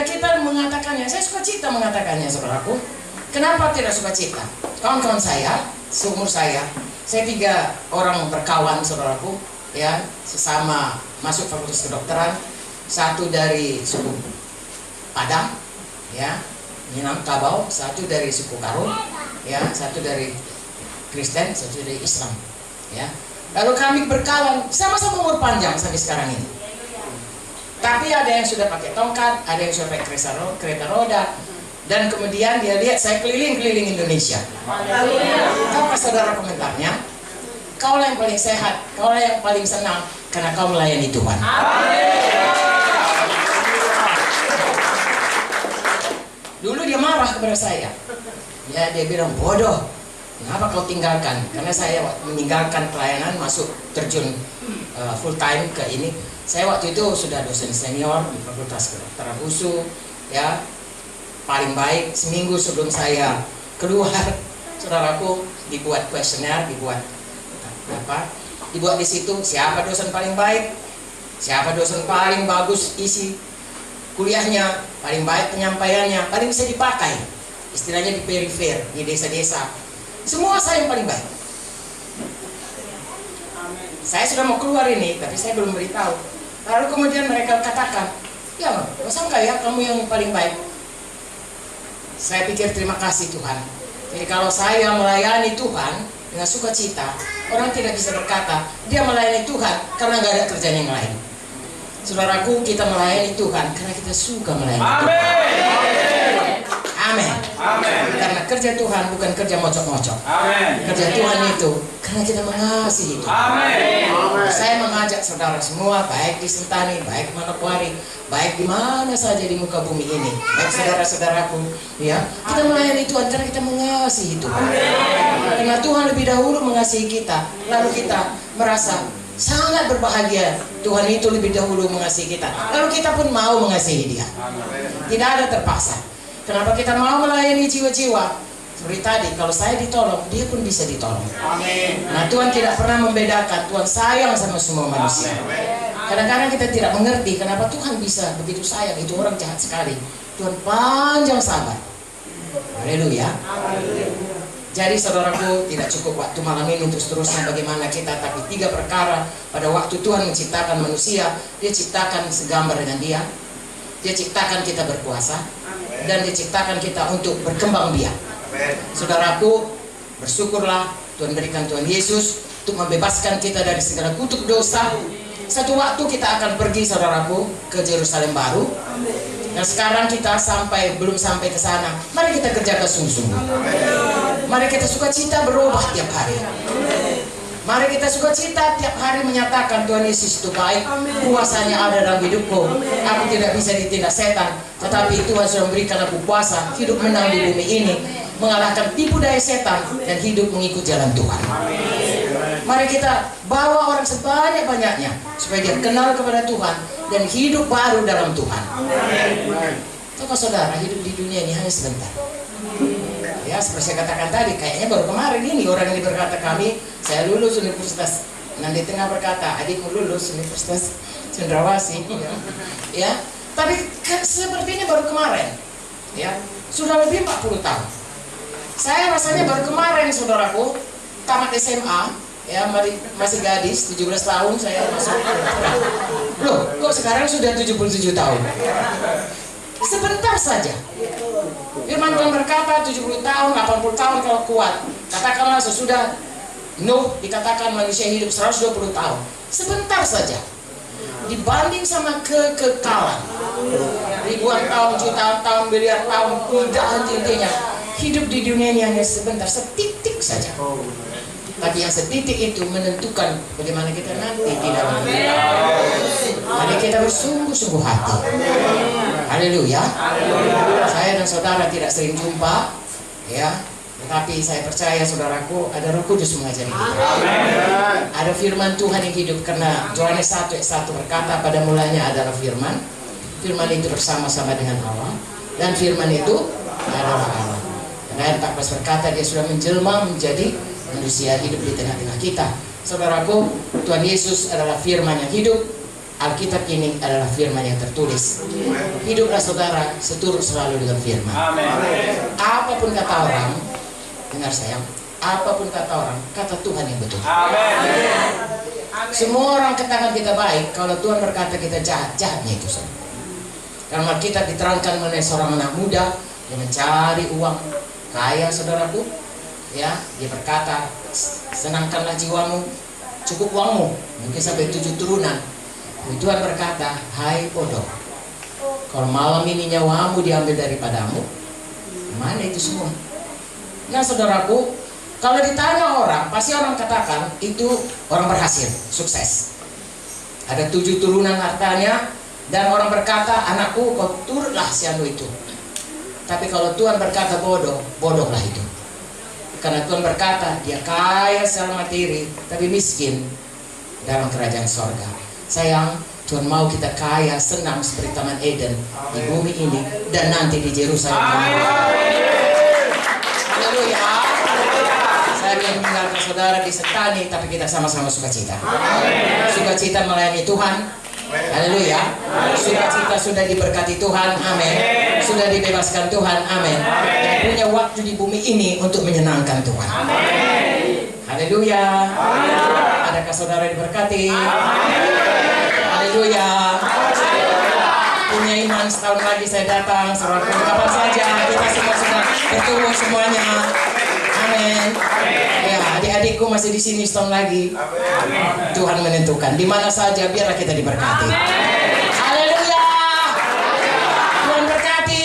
ketika kita mengatakannya, saya suka cita mengatakannya, saudaraku. Kenapa tidak suka cita? Kawan-kawan saya, seumur saya 3 orang berkawan, saudaraku, ya, sesama masuk fakultas kedokteran. Satu dari suku Padang, ya, Minangkabau, satu dari suku Karo, ya, satu dari Kristen, satu dari Islam, ya. Lalu kami berkawan, sama-sama umur panjang sampai sekarang ini. Tapi ada yang sudah pakai tongkat, ada yang sudah pakai kereta roda, dan kemudian dia lihat saya keliling-keliling Indonesia. Apa saudara komentarnya? Kaulah yang paling sehat, kaulah yang paling senang, karena kau melayani Tuhan. Dulu dia marah kepada saya. Ya, dia bilang, bodoh, kenapa kau tinggalkan? Karena saya meninggalkan pelayanan, masuk terjun full time ke ini. Saya waktu itu sudah dosen senior di Fakultas Kedokteran USU, ya, paling baik. Seminggu sebelum saya keluar, saudaraku, dibuat kuesioner, dibuat di situ siapa dosen paling baik, siapa dosen paling bagus isi kuliahnya, paling baik penyampaiannya, paling bisa dipakai, istilahnya di perifer, di desa-desa. Semua saya yang paling baik. Saya sudah mau keluar ini, tapi saya belum beritahu. Lalu kemudian mereka katakan, ya, masa enggak ya kamu yang paling baik? Saya pikir terima kasih Tuhan. Jadi kalau saya melayani Tuhan dengan sukacita, orang tidak bisa berkata dia melayani Tuhan karena nggak ada kerjaan yang lain. Saudaraku, kita melayani Tuhan karena kita suka melayani Tuhan. Amin. Amin. Karena kerja Tuhan bukan kerja mocok-mocok. Amin. Kerja Tuhan itu karena kita mengasihi Tuhan. Amin. Saya mengajak saudara semua, baik di Sentani, baik di Manokwari, baik di mana saja di muka bumi ini, baik saudara-saudaraku, ya, kita melayani Tuhan karena kita mengasihi Tuhan. Karena Tuhan lebih dahulu mengasihi kita, lalu kita merasa sangat berbahagia. Tuhan itu lebih dahulu mengasihi kita, lalu kita pun mau mengasihi Dia. Tidak ada terpaksa. Kenapa kita mau melayani jiwa-jiwa? Seperti tadi, kalau saya ditolong, dia pun bisa ditolong. Amin. Nah, Tuhan tidak pernah membedakan. Tuhan sayang sama semua manusia. Kadang-kadang kita tidak mengerti kenapa Tuhan bisa begitu sayang. Itu orang jahat sekali. Tuhan panjang sabar. Haleluya. Jadi saudaraku, tidak cukup waktu malam ini untuk seterusnya bagaimana kita, tapi 3 perkara pada waktu Tuhan menciptakan manusia. Dia ciptakan segambar dengan Dia. Dia ciptakan kita berkuasa, dan diciptakan kita untuk berkembang biak. Saudaraku, bersyukurlah Tuhan berikan Tuhan Yesus untuk membebaskan kita dari segala kutuk dosa. Satu waktu kita akan pergi, saudaraku, ke Yerusalem baru. Dan sekarang kita belum sampai ke sana. Mari kita kerjakan sungguh-sungguh. Mari kita sukacita berubah tiap hari. Mari kita sukacita tiap hari menyatakan Tuhan Yesus itu baik, kuasanya ada dalam hidupku. Aku tidak bisa ditindas setan, tetapi Tuhan sudah memberikan aku kuasa hidup menang di bumi ini, mengalahkan tipu daya setan dan hidup mengikut jalan Tuhan. Mari kita bawa orang sebanyak-banyaknya supaya dia kenal kepada Tuhan dan hidup baru dalam Tuhan. Coba saudara, hidup di dunia ini hanya sebentar. Ya, seperti saya katakan tadi, kayaknya baru kemarin ini orang ini berkata saya lulus Universitas, nanti tengah berkata adikmu lulus Universitas Cendrawasih, ya. Tapi sepertinya baru kemarin, ya. Sudah lebih 40 tahun. Saya rasanya baru kemarin, saudaraku, tamat SMA, ya, masih gadis, 17 tahun saya masuk. Loh, kok sekarang sudah 77 tahun? Sebentar saja. Firman Tuhan berkata 70 tahun, 80 tahun kalau kuat. Katakanlah sesudah Nuh dikatakan manusia hidup 120 tahun. Sebentar saja. Dibanding sama kekekalan. Ribuan tahun, jutaan tahun, miliar tahun, tidak henti-hentinya. Hidup di dunia ini hanya sebentar, setitik saja. Tapi yang setitik itu menentukan bagaimana kita nanti di dalam hidup. Mari kita bersungguh-sungguh hati. Haleluya. Saya dan saudara tidak sering jumpa, ya, tetapi saya percaya saudaraku, ada Roh Kudus mengajari kita. Ada firman Tuhan yang hidup, karena Yohanes 1:1 berkata pada mulanya adalah firman. Firman itu bersama-sama dengan Allah, dan firman itu adalah Allah. Dan ayat 14 berkata dia sudah menjelma menjadi manusia hidup di tengah-tengah kita. Saudaraku, Tuhan Yesus adalah firman yang hidup. Alkitab ini adalah firman yang tertulis. Hiduplah saudara seturut selalu dengan firman. Apapun kata orang, dengar sayang, apapun kata orang, kata Tuhan yang betul. Semua orang katakan kita baik, kalau Tuhan berkata kita jahat, jahatnya itu saja. Karena kita diterangkan mengenai seorang anak muda yang mencari uang, kaya saudaraku, ya, dia berkata, senangkanlah jiwamu, cukup uangmu, mungkin sampai 7 turunan. Tuhan berkata, hai bodoh, kalau malam ini nyawamu diambil daripadamu, mana itu semua? Nah saudaraku, kalau ditanya orang, pasti orang katakan itu orang berhasil, sukses. Ada 7 turunan hartanya, dan orang berkata, anakku kau turutlah si anu itu. Tapi kalau Tuhan berkata bodoh, bodohlah itu. Karena Tuhan berkata, dia kaya secara materi, tapi miskin dalam kerajaan sorga. Sayang, Tuhan mau kita kaya, senang seperti Taman Eden di bumi ini dan nanti di Yerusalem. Haleluya. Saya ingin meninggalkan saudara di Setani, tapi kita sama-sama sukacita. Sukacita melayani Tuhan. Haleluya. Sukacita sudah diberkati Tuhan. Amin. Sudah dibebaskan Tuhan. Amin. Dan punya waktu di bumi ini untuk menyenangkan Tuhan. Haleluya. Adakah saudara diberkati? Haleluya. Punya iman setahun lagi saya datang. Saudara kapan saja kita semua sudah bertemu semuanya. Amin. Ya, adik-adikku masih di sini setahun lagi. Tuhan menentukan di mana saja biarlah kita diberkati. Haleluya. Tuhan berkati.